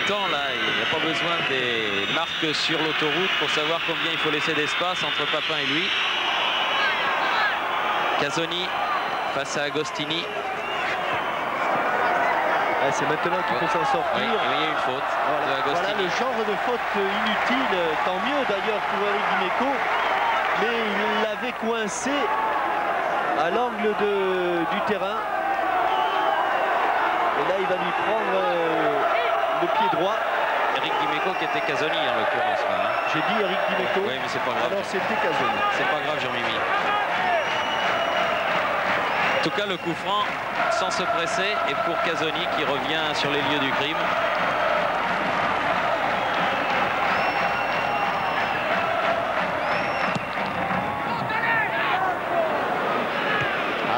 temps, là, il n'y a pas besoin des marques sur l'autoroute pour savoir combien il faut laisser d'espace entre Papin et lui. Casoni face à Agostini. C'est maintenant qu'il faut s'en sortir. Oui, il y a une faute. Voilà le genre de faute inutile, tant mieux d'ailleurs pour Eric Dimeco, mais il l'avait coincé à l'angle du terrain. Et là, il va lui prendre le pied droit. Eric Dimeco qui était Casoni en l'occurrence. J'ai dit Eric Dimeco. Oui, mais c'est pas grave. Alors c'était Casoni. C'est pas grave, Jean-Mimi. En tout cas, le coup franc sans se presser et pour Casoni qui revient sur les lieux du crime.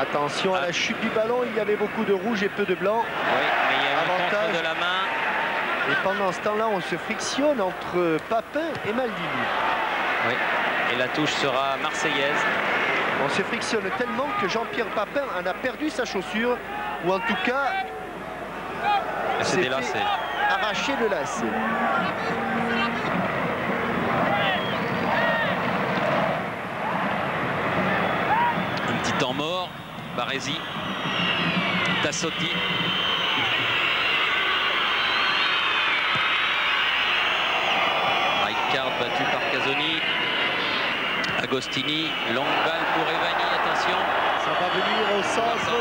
Attention à la chute du ballon, il y avait beaucoup de rouge et peu de blanc. Oui, mais il y a eu un contre de la main. Et pendant ce temps-là, on se frictionne entre Papin et Maldini. Oui, et la touche sera marseillaise. On se frictionne tellement que Jean-Pierre Papin en a perdu sa chaussure, ou en tout cas, s'est délacé. Arraché le lacet. Un petit temps mort, Baresi, Tassotti. Rijkaard battu par Casoni. Agostini, longue balle pour Evani, attention. Ça va venir au centre.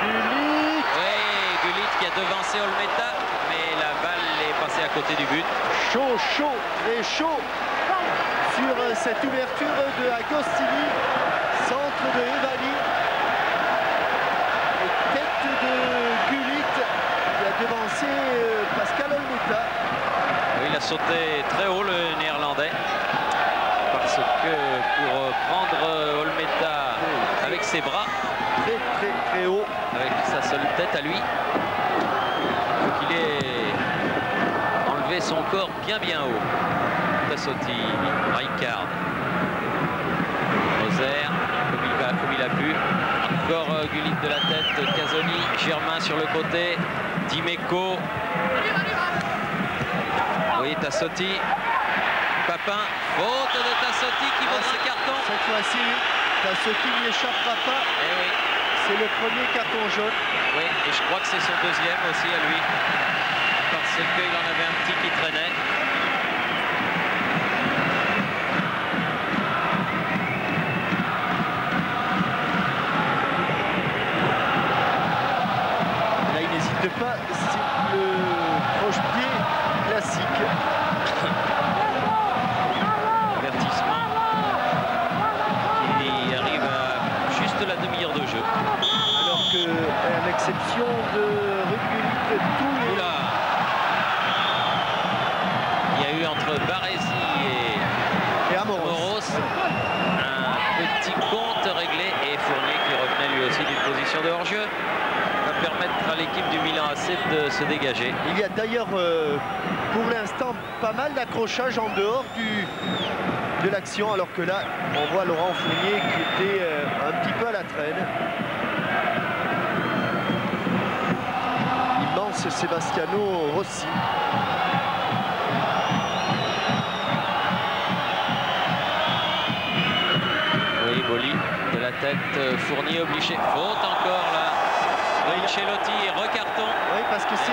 Gullit. Oui, Gullit qui a devancé Olmeta, mais la balle est passée à côté du but. Chaud, très chaud sur cette ouverture de Agostini. Centre de Evani. Et tête de Gullit qui a devancé Pascal Olmeta. Oui, il a sauté très haut le néerlandais. Parce que pour prendre Olmeta avec ses bras, très haut, avec sa seule tête à lui, il faut qu'il ait enlevé son corps bien haut. Tassotti, Rijkaard, Moser, comme il a pu. Encore Gullit de la tête, Casoni, Germain sur le côté, Dimeco. Oui, Tassotti. Papin, faute de Tassotti qui vaut un carton. Cette fois-ci, Tassotti n'échappera pas. Eh oui. C'est le premier carton jaune. Oui, et je crois que c'est son deuxième aussi à lui. Parce qu'il en avait un petit qui traînait. Là, il n'hésite pas. C'est le croche-pied classique. La demi-heure de jeu. Alors que, à l'exception de Gullit, tous les... Oula. Il y a eu entre Baresi et Amoros un petit compte réglé et Fournier qui revenait lui aussi d'une position de hors-jeu. Va permettre à l'équipe du Milan AC de se dégager. Il y a d'ailleurs pour l'instant pas mal d'accrochages en dehors de l'action, alors que là on voit Laurent Fournier qui était un petit peu à la traîne. Immense Sebastiano Rossi. Oui, Boli de la tête, Fournier obligé. Faute encore là. Ancelotti et recarton. Oui, parce que c'est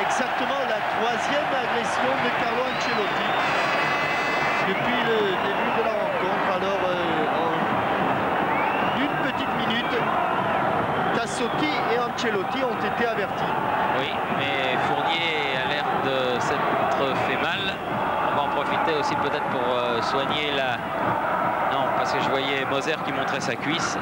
exactement la troisième agression de Carlo Ancelotti depuis le début de la rencontre. Alors, en une petite minute, Tassotti et Ancelotti ont été avertis. Oui, mais Fournier a l'air de s'être fait mal. On va en profiter aussi peut-être pour soigner la... Non, parce que je voyais Moser qui montrait sa cuisse.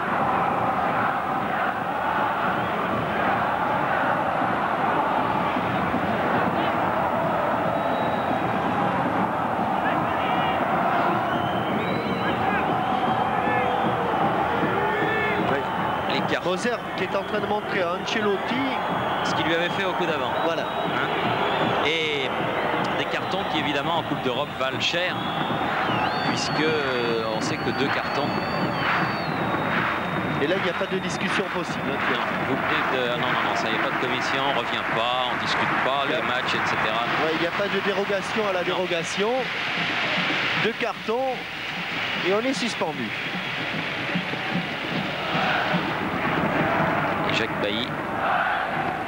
Moser qui est en train de montrer à Ancelotti ce qu'il lui avait fait au coup d'avant. Voilà. Hein, et des cartons qui évidemment en Coupe d'Europe valent cher, puisque on sait que 2 cartons Et là, il n'y a pas de discussion possible. Non, vous non, ça y est, pas de commission, on ne revient pas, on ne discute pas le match, etc. Ouais, il n'y a pas de dérogation à la dérogation. 2 cartons et on est suspendu. Et Jacques Bailly,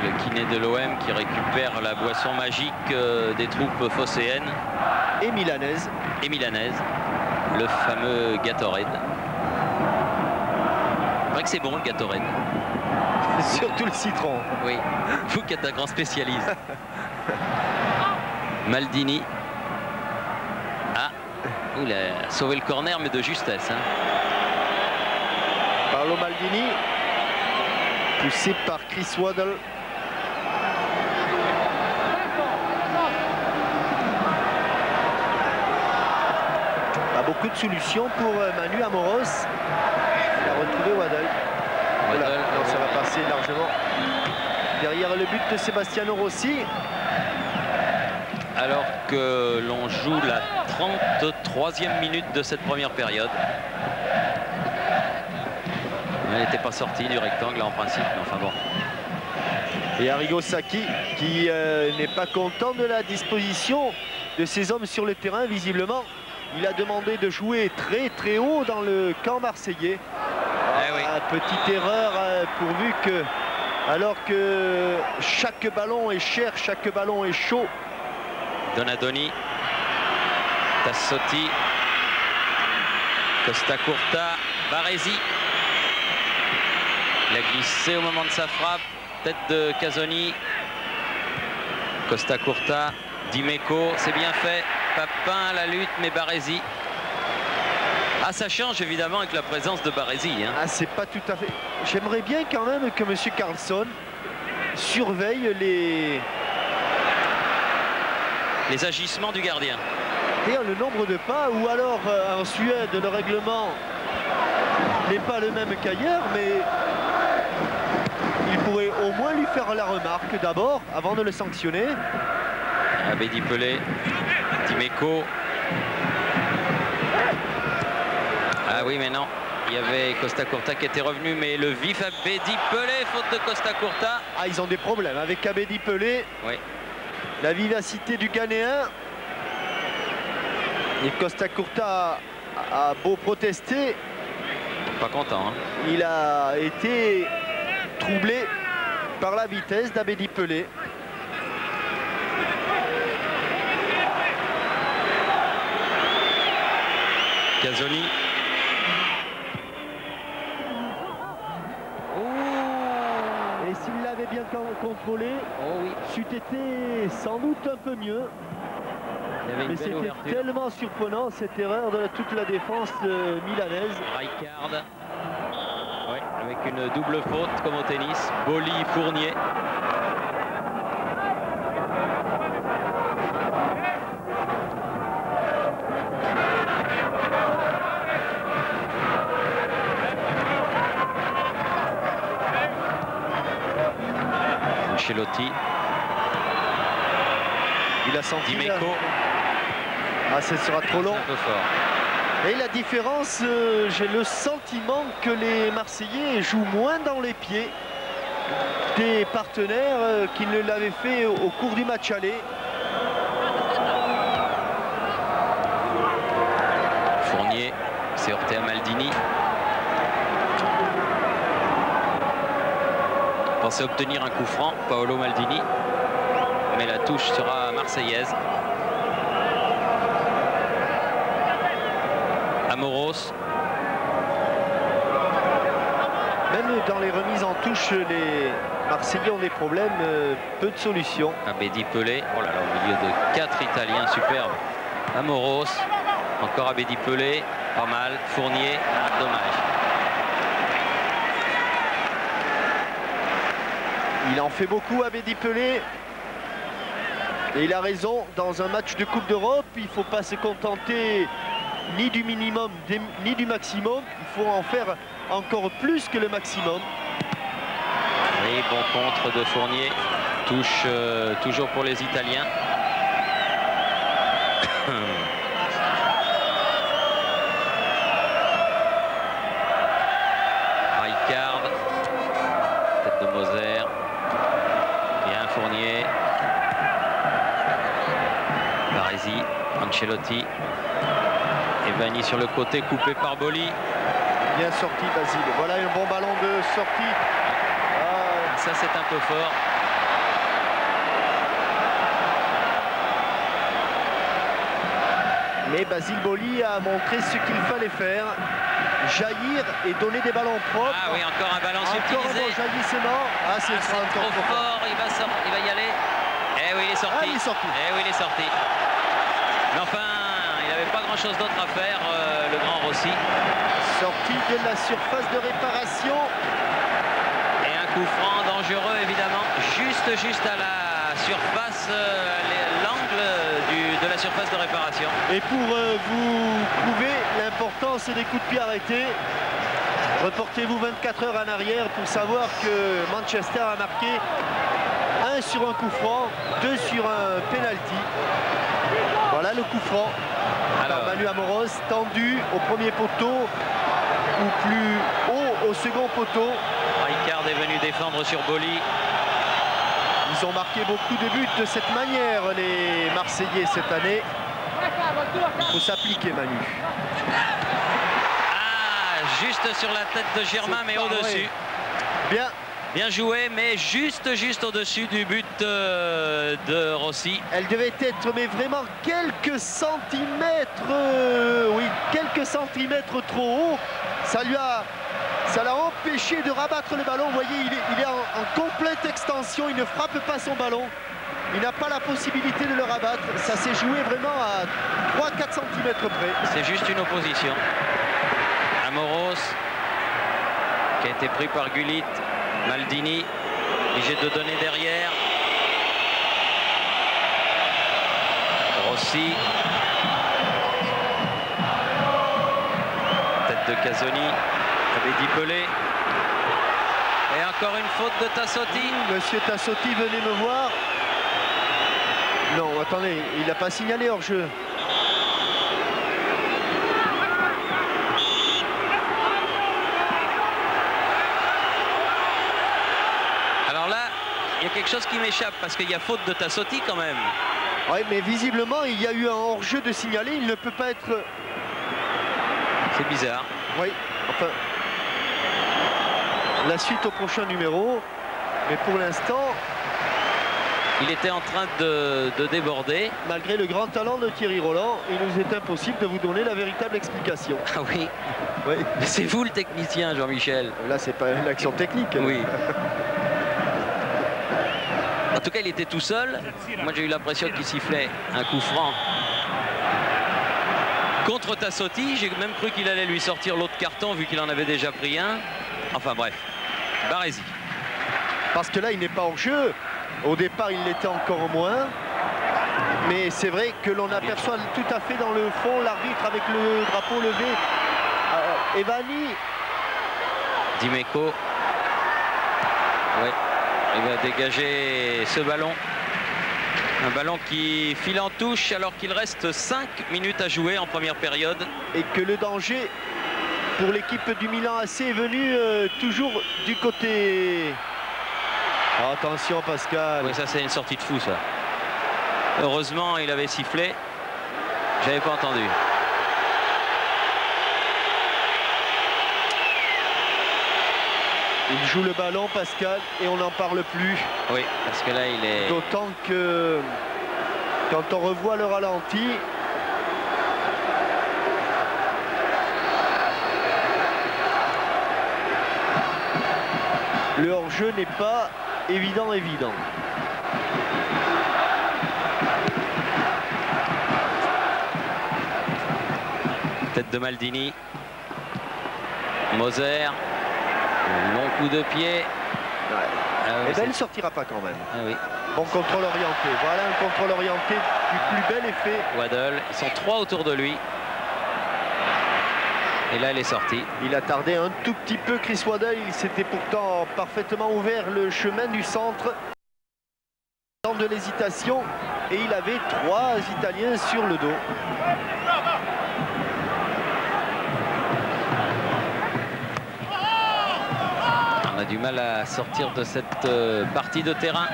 le kiné de l'OM, qui récupère la boisson magique des troupes phocéennes. Et milanaise. Et milanaise, le fameux Gatorade. C'est vrai que c'est bon le Gatorade. Surtout le citron. Oui, vous qui êtes un grand spécialiste. Maldini. Ah, il a sauvé le corner, mais de justesse. Hein. Paolo Maldini, poussé par Chris Waddle. Pas beaucoup de solutions pour Manu Amoros. Il a retrouvé Waddle. Voilà, non, ça va passer largement derrière le but de Sebastiano Rossi. Alors que l'on joue la 33e minute de cette première période. Elle n'était pas sortie du rectangle là, en principe, mais enfin bon. Et Arrigo Sacchi qui n'est pas content de la disposition de ses hommes sur le terrain, visiblement. Il a demandé de jouer très haut dans le camp marseillais. Oui. Petite erreur pourvu que, alors que chaque ballon est cher, chaque ballon est chaud. Donadoni, Tassotti, Costa Curta, Baresi. Il a glissé au moment de sa frappe, tête de Casoni. Costa Curta, Dimeco, c'est bien fait. Papin à la lutte, mais Baresi. Ah, ça change évidemment avec la présence de Baresi. Hein. Ah, c'est pas tout à fait. J'aimerais bien quand même que M. Carlson surveille les agissements du gardien. Et le nombre de pas, ou alors en Suède, le règlement n'est pas le même qu'ailleurs, mais il pourrait au moins lui faire la remarque d'abord, avant de le sanctionner. Abedi Pelé, Dimeco. Ah oui, mais non, il y avait Costa Curta qui était revenu, mais le vif Abedi Pelé, faute de Costa Curta. Ah, ils ont des problèmes avec Abedi Pelé. Oui. La vivacité du Ghanéen. Et Costa Curta a beau protester. Pas content. Hein. Il a été troublé par la vitesse d'Abedi Pelé. Casoni. Et s'il l'avait bien contrôlé, oui. c'eût été sans doute un peu mieux. Mais c'était tellement surprenant cette erreur de toute la défense milanaise. Rijkaard. Oui, avec une double faute comme au tennis. Boli, Fournier. Ancelotti. Il a senti Dimeco. Ah, ce sera trop long. Un peu fort. Et la différence, j'ai le sentiment que les Marseillais jouent moins dans les pieds des partenaires qui ne l'avaient fait au cours du match aller. Fournier s'est heurté à Maldini. Pensait obtenir un coup franc, Paolo Maldini, mais la touche sera marseillaise. Amoros. Même dans les remises en touche, les Marseillais ont des problèmes, peu de solutions. Abedi Pelé, oh là là, au milieu de 4 Italiens superbes. Amoros, encore Abedi Pelé, pas mal. Fournier, dommage. Il en fait beaucoup, Abedi Pelé. Et il a raison, dans un match de Coupe d'Europe, il ne faut pas se contenter ni du minimum ni du maximum. Il faut en faire encore plus que le maximum. Oui, bon contre de Fournier. Touche toujours pour les Italiens. Baresi, Ancelotti. Evani sur le côté, coupé par Boli. Bien sorti Basile. Voilà un bon ballon de sortie. Ah. Ça c'est un peu fort. Mais Basile Boli a montré ce qu'il fallait faire. Jaillir et donner des ballons propres. Ah oui, encore un ballon subtilisé. Encore un bon jaillissement. Ah, c'est trop fort. Il va y aller. Eh oui, il est sorti. Ah, il est sorti. Eh oui, il est sorti. Mais enfin, il n'avait pas grand-chose d'autre à faire, le grand Rossi. Sortie de la surface de réparation. Et un coup franc dangereux, évidemment. Juste à la surface, l'angle de la surface de réparation. Et pour vous prouver l'importance des coups de pied arrêtés, reportez-vous 24 heures en arrière pour savoir que Manchester a marqué 1 sur un coup franc, 2 sur un penalty. Voilà le coup franc. Alors, Manu Amoros tendu au premier poteau ou plus haut au second poteau. Ricard est venu défendre sur Boli. Ils ont marqué beaucoup de buts de cette manière, les Marseillais, cette année. Il faut s'appliquer, Manu. Ah, juste sur la tête de Germain, mais au-dessus. Bien. Bien joué, mais juste au-dessus du but de Rossi. Elle devait être, mais vraiment quelques centimètres, oui, quelques centimètres trop haut. Ça l'a empêché de rabattre le ballon. Vous voyez, il est en complète extension, il ne frappe pas son ballon. Il n'a pas la possibilité de le rabattre. Ça s'est joué vraiment à 3-4 cm près. C'est juste une opposition. Amoros, qui a été pris par Gullit. Maldini, obligé de donner derrière. Rossi. Tête de Casoni. Abedi Pelé. Et encore une faute de Tassotti. Monsieur Tassotti, venez me voir. Non, attendez, il n'a pas signalé hors-jeu. Alors là, il y a quelque chose qui m'échappe parce qu'il y a faute de Tassotti quand même. Oui, mais visiblement, il y a eu un hors-jeu de signalé. Il ne peut pas être... C'est bizarre. Oui, enfin... La suite au prochain numéro. Mais pour l'instant... Il était en train de déborder. Malgré le grand talent de Thierry Roland, il nous est impossible de vous donner la véritable explication. Ah oui, oui. C'est vous le technicien, Jean-Michel. Là, c'est pas une action technique. Oui. En tout cas, il était tout seul. Moi, j'ai eu l'impression qu'il sifflait un coup franc contre Tassotti. J'ai même cru qu'il allait lui sortir l'autre carton vu qu'il en avait déjà pris un. Enfin bref, Baresi. Parce que là, il n'est pas en jeu. Au départ, il l'était encore moins. Mais c'est vrai que l'on aperçoit tout à fait dans le fond l'arbitre avec le drapeau levé. Evani. Dimeco. Ouais. Il va dégager ce ballon. Un ballon qui file en touche alors qu'il reste 5 minutes à jouer en première période. Et que le danger pour l'équipe du Milan AC est venu toujours du côté... Oh, attention Pascal. Oui, ça c'est une sortie de fou ça. Heureusement il avait sifflé. J'avais pas entendu. Il joue le ballon Pascal et on n'en parle plus. Oui, parce que là il est... D'autant que quand on revoit le ralenti, le hors-jeu n'est pas évident. Tête de Maldini. Moser. Long coup de pied. Ouais. Ah oui, il ne sortira pas quand même. Ah oui. Bon contrôle orienté. Voilà un contrôle orienté du plus bel effet. Waddle. Ils sont 3 autour de lui. Et là, elle est sortie. Il a tardé un tout petit peu, Chris Waddle. Il s'était pourtant parfaitement ouvert le chemin du centre. Temps de l'hésitation. Et il avait 3 Italiens sur le dos. On a du mal à sortir de cette partie de terrain.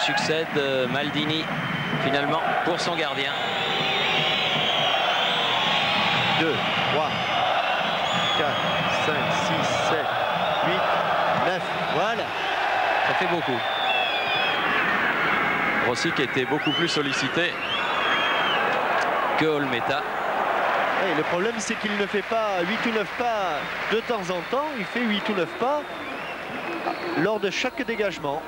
succède Maldini finalement pour son gardien. 2, 3, 4, 5, 6, 7, 8, 9. Voilà. Ça fait beaucoup. Rossi qui était beaucoup plus sollicité que Olmeta. Et le problème, c'est qu'il ne fait pas 8 ou 9 pas de temps en temps. Il fait 8 ou 9 pas lors de chaque dégagement.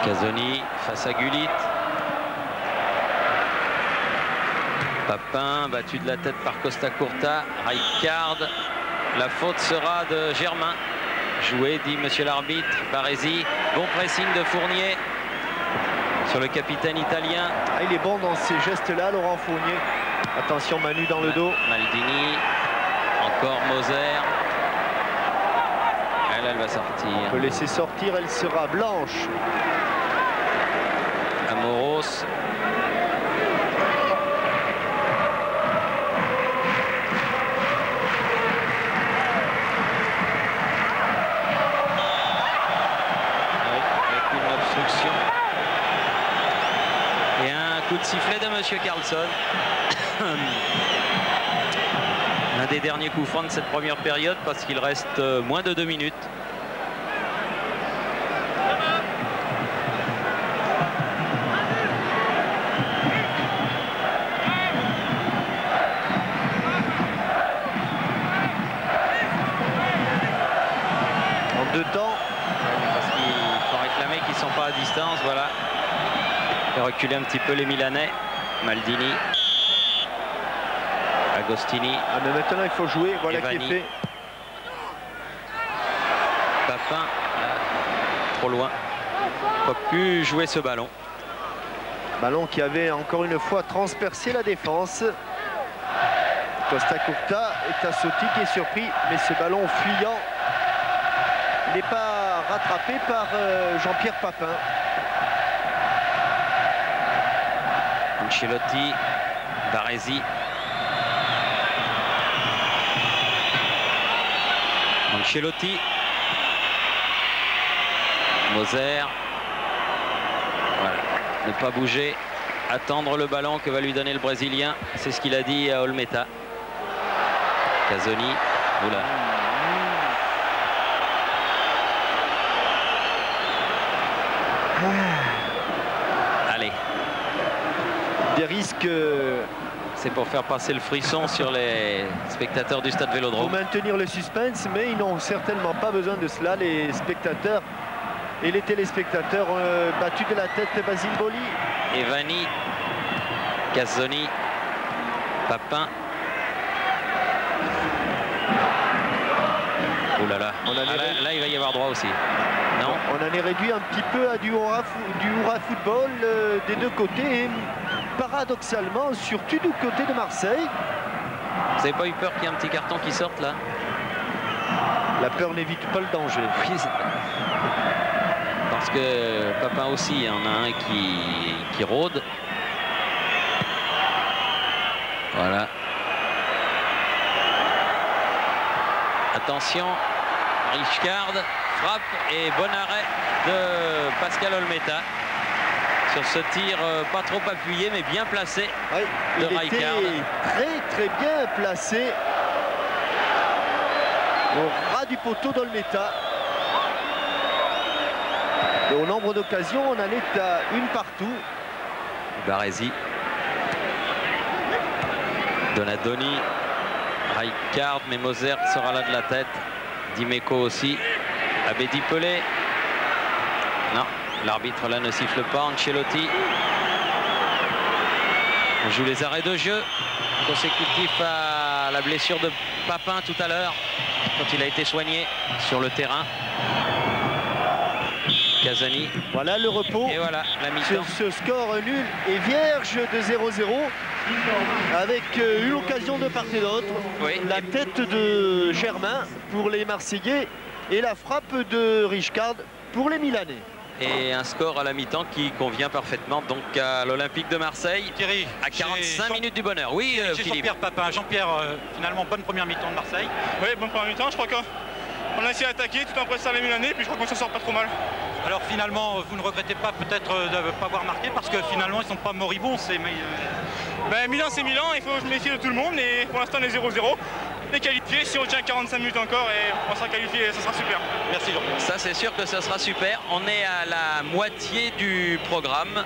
Casoni face à Gullit. Papin battu de la tête par Costa Curta. Rijkaard. La faute sera de Germain. Joué, dit monsieur l'arbitre. Baresi. Bon pressing de Fournier sur le capitaine italien. Ah, il est bon dans ces gestes-là, Laurent Fournier. Attention, Manu dans le dos. Maldini. Encore Moser. Elle va sortir. On peut laisser sortir, elle sera blanche. Amoros. Avec une obstruction. Et un coup de sifflet de monsieur Carlson. L'un des derniers coups francs de cette première période parce qu'il reste moins de 2 minutes. En 2 temps. Parce qu'il faut réclamer qu'ils ne sont pas à distance, voilà. Et reculer un petit peu les Milanais. Maldini. Agostini. Ah, mais maintenant il faut jouer, voilà qui est fait. Papin, trop loin. Pas pu jouer ce ballon. Ballon qui avait encore une fois transpercé la défense. Costa Curta est Tassotti qui est surpris, mais ce ballon fuyant n'est pas rattrapé par Jean-Pierre Papin. Ancelotti, Baresi. Ancelotti. Moser. Voilà. Ne pas bouger. Attendre le ballon que va lui donner le Brésilien. C'est ce qu'il a dit à Olmeta. Casoni. Oula. Allez. Des risques. C'est pour faire passer le frisson sur les spectateurs du stade Vélodrome. Pour maintenir le suspense, mais ils n'ont certainement pas besoin de cela, les spectateurs et les téléspectateurs battus de la tête de Basile Boli. Evani, Casoni, Papin. Oh là là, là il va y avoir droit aussi. Non. On en est réduit un petit peu à du hurrah football des deux côtés. Et paradoxalement, surtout du côté de Marseille. Vous n'avez pas eu peur qu'il y ait un petit carton qui sorte là? La peur n'évite pas le danger. Oui, parce que Papin aussi, il y en a un qui rôde. Voilà. Attention, Rijkaard frappe et bon arrêt de Pascal Olmeta sur ce tir pas trop appuyé mais bien placé, oui, de il Rijkaard. Était très bien placé au ras du poteau d'Olmeta. Et au nombre d'occasions, on en est à une partout. Baresi, Donadoni, Rijkaard, mais Moser sera là de la tête. Dimeco aussi. Abedi Pelé. Non, l'arbitre là ne siffle pas. Ancelotti. On joue les arrêts de jeu consécutifs à la blessure de Papin tout à l'heure quand il a été soigné sur le terrain. Casoni. Voilà le repos. Et voilà la mi-temps. Ce score nul et vierge de 0-0 avec une occasion de part et d'autre. Oui. La tête de Germain pour les Marseillais et la frappe de Rijkaard pour les Milanais. et un score à la mi-temps qui convient parfaitement donc à l'Olympique de Marseille. Thierry, à 45 minutes du bonheur. Oui, Philippe. Jean-Pierre Papin. Jean-Pierre, finalement, bonne première mi-temps de Marseille. Oui, bonne première mi-temps. Je crois qu'on a essayé d'attaquer tout en pressant les Milanais, puis je crois qu'on s'en sort pas trop mal. Alors finalement, vous ne regrettez pas peut-être de ne pas avoir marqué parce que finalement, ils ne sont pas moribonds. Ben, Milan, c'est Milan. Il faut se méfier de tout le monde. Et pour l'instant, on est 0-0. Les qualifiés, si on tient 45 minutes encore et on sera qualifié, ça sera super. Merci Jean. Ça c'est sûr que ça sera super. On est à la moitié du programme.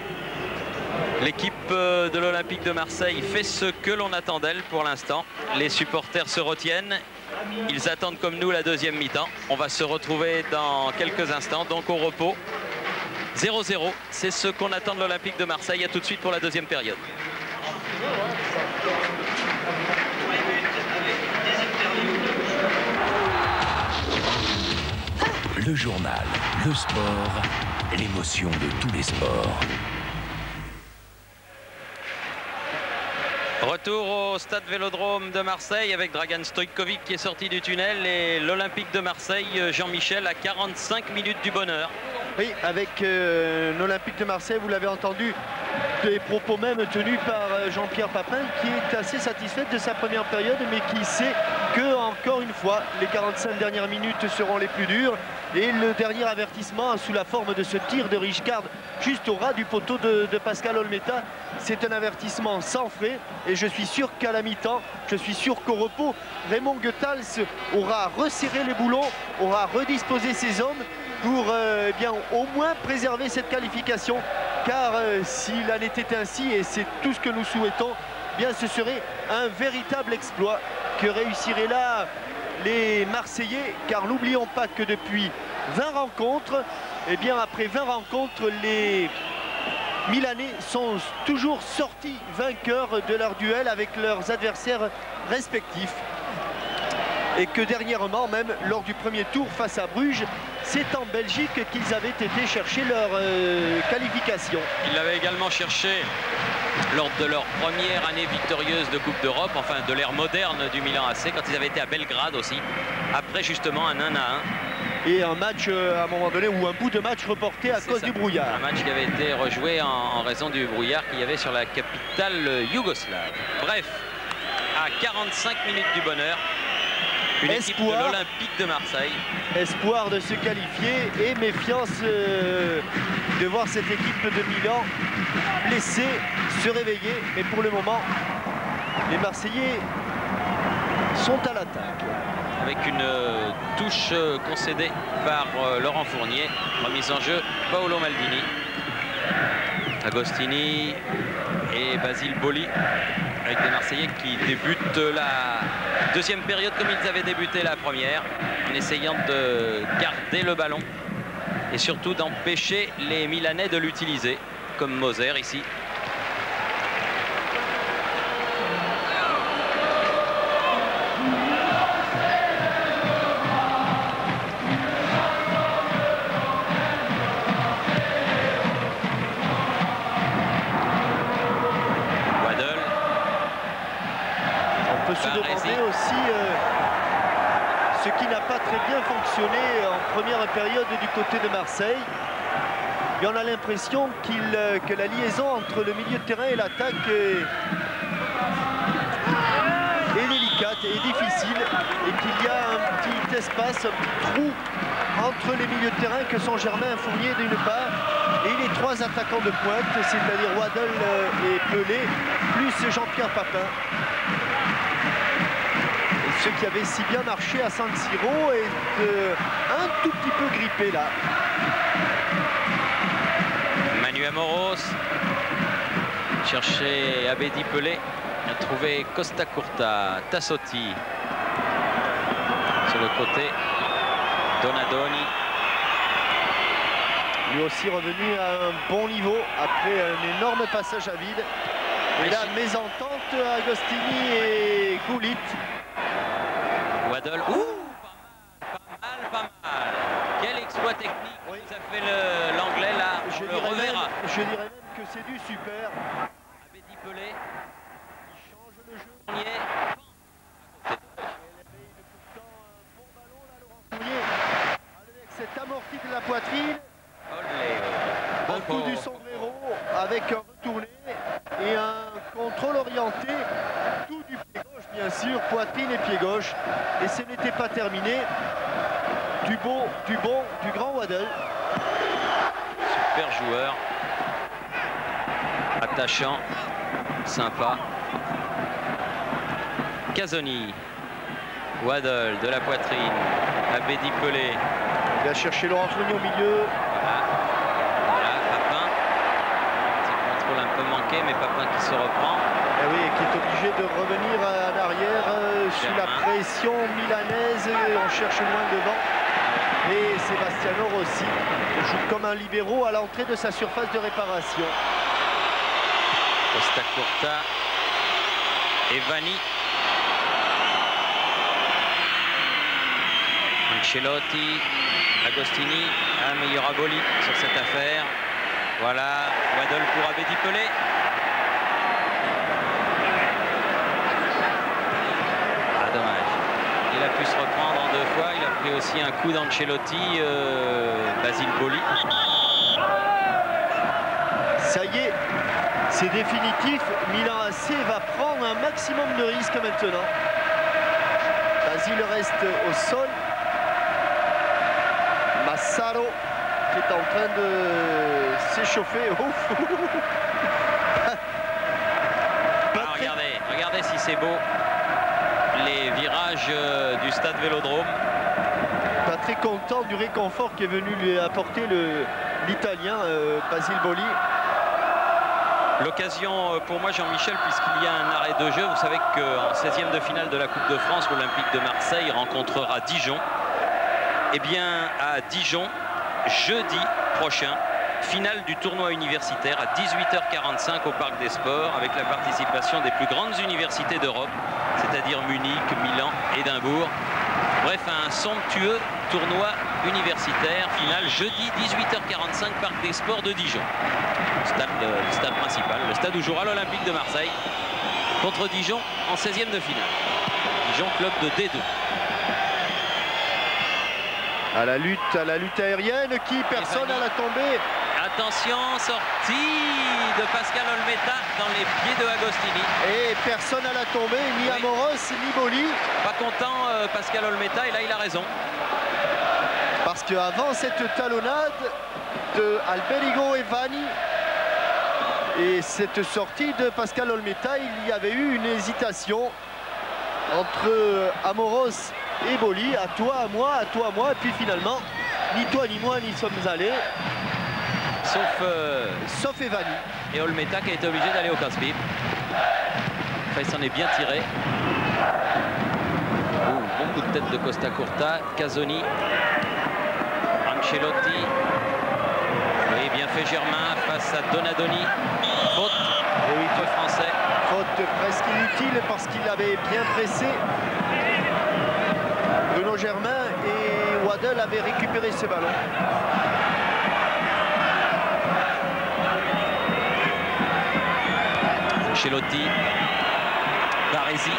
L'équipe de l'Olympique de Marseille fait ce que l'on attend d'elle pour l'instant. Les supporters se retiennent. Ils attendent comme nous la deuxième mi-temps. On va se retrouver dans quelques instants, donc au repos. 0-0, c'est ce qu'on attend de l'Olympique de Marseille. À tout de suite pour la deuxième période. Le journal, le sport, l'émotion de tous les sports. Retour au stade Vélodrome de Marseille avec Dragan Stojkovic qui est sorti du tunnel et l'Olympique de Marseille, Jean-Michel, à 45 minutes du bonheur. Oui, avec l'Olympique de Marseille, vous l'avez entendu, des propos même tenus par Jean-Pierre Papin qui est assez satisfait de sa première période mais qui sait que, encore une fois, les 45 dernières minutes seront les plus dures. Et le dernier avertissement sous la forme de ce tir de Rijkaard juste au ras du poteau de Pascal Olmeta, c'est un avertissement sans frais. Et je suis sûr qu'à la mi-temps, je suis sûr qu'au repos, Raymond Goethals aura resserré les boulons, aura redisposé ses hommes pour eh bien, au moins préserver cette qualification. Car s'il en était ainsi, et c'est tout ce que nous souhaitons, eh bien, ce serait un véritable exploit que réussiraient là les Marseillais, car n'oublions pas que depuis 20 rencontres, et bien après 20 rencontres, les Milanais sont toujours sortis vainqueurs de leur duel avec leurs adversaires respectifs. Et que dernièrement, même lors du premier tour face à Bruges, c'est en Belgique qu'ils avaient été chercher leur qualification. Ils l'avaient également cherché lors de leur première année victorieuse de Coupe d'Europe, enfin de l'ère moderne du Milan AC, quand ils avaient été à Belgrade aussi, après justement un 1-1. Et un match à un moment donné, ou un bout de match reporté à cause du brouillard. Un match qui avait été rejoué en raison du brouillard qu'il y avait sur la capitale yougoslave. Bref, à 45 minutes du bonheur, une équipe de l'Olympique de Marseille. Espoir de se qualifier et méfiance de voir cette équipe de Milan blessée se réveiller. Mais pour le moment, les Marseillais sont à l'attaque. Avec une touche concédée par Laurent Fournier. Remise en jeu, Paolo Maldini. Agostini et Basile Boli. Avec des Marseillais qui débutent la deuxième période comme ils avaient débuté la première, en essayant de garder le ballon et surtout d'empêcher les Milanais de l'utiliser, comme Moser ici. Se demander aussi ce qui n'a pas très bien fonctionné en première période du côté de Marseille. Et on a l'impression que la liaison entre le milieu de terrain et l'attaque est délicate et difficile et qu'il y a un petit espace, un petit trou entre les milieux de terrain que sont Germain Fournier d'une part et les trois attaquants de pointe, c'est-à-dire Waddle et Pelé, plus Jean-Pierre Papin. Ce qui avait si bien marché à San Siro est un tout petit peu grippé là. Manu Amoros chercher Abedi Pelé, a trouvé Costa Curta, Tassotti sur le côté, Donadoni. Lui aussi revenu à un bon niveau après un énorme passage à vide. Et là, mésentente Agostini et Goulit. Waddle, pas mal. Quel exploit technique oui. Vous a fait l'anglais là, je dirais même que c'est du super. Abedi Pelé, il change le jeu. Avec cet amorti de la poitrine. Olé. coup du sombrero avec un retourné et un contrôle orienté, tout du pied gauche bien sûr, poitrine et pied gauche. Et ce n'était pas terminé. Du bon, du grand Waddell. Super joueur. Attachant, sympa. Casoni. Waddell de la poitrine. Abedi Pelé. Il va chercher Laurent Fournier au milieu. Voilà, Papin. Petit contrôle un peu manqué, mais Papin qui se reprend. Et oui, qui est obligé de revenir en arrière sous la pression milanaise. On cherche loin devant. Et Sebastiano Rossi joue comme un libéro à l'entrée de sa surface de réparation. Costa Curta et Vanni. Ancelotti, Agostini, mais il y aura Boli sur cette affaire. Voilà, Waddell pour Abedi Pelé. Ah, dommage. Il a pu se reprendre en 2 fois. Il a pris aussi un coup d'Ancelotti, Basile Boli. Ça y est, c'est définitif. Milan AC va prendre un maximum de risques maintenant. Basile reste au sol. Massaro qui est en train de s'échauffer. Regardez si c'est beau. Les virages du stade Vélodrome. Pas très content du réconfort qui est venu lui apporter l'Italien Basile Boli. L'occasion pour moi, Jean-Michel, puisqu'il y a un arrêt de jeu. Vous savez qu'en 16e de finale de la Coupe de France, l'Olympique de Marseille rencontrera Dijon. Eh bien, à Dijon, jeudi prochain, finale du tournoi universitaire à 18h45 au Parc des Sports, avec la participation des plus grandes universités d'Europe, c'est-à-dire Munich, Milan, Édimbourg. Bref, un somptueux tournoi universitaire, finale jeudi 18h45, Parc des Sports de Dijon. Le stade principal, le stade où jouera l'Olympique de Marseille contre Dijon en 16e de finale. Dijon, club de D2. À la lutte aérienne, qui personne à la tombée. Attention, sortie de Pascal Olmeta dans les pieds de Agostini. Et personne à la tombée, ni Amoros, ni Boli. Pas content Pascal Olmeta, et là il a raison. Parce qu'avant cette talonnade de Alberigo et Vanni et cette sortie de Pascal Olmeta, il y avait eu une hésitation entre Amoros et Boli, à toi, à moi, et puis finalement, ni toi ni moi n'y sommes allés. Sauf Evani. Et Olmeta qui a été obligé d'aller au casse-pipe. Enfin, il s'en est bien tiré. Bon coup de tête de Costa Curta. Casoni. Ancelotti. Oui, bien fait Germain face à Donadoni. Faute. Et oui, faute français. Faute presque inutile parce qu'il avait bien pressé. Bruno Germain et Waddell avaient récupéré ce ballon. Ancelotti, Baresi,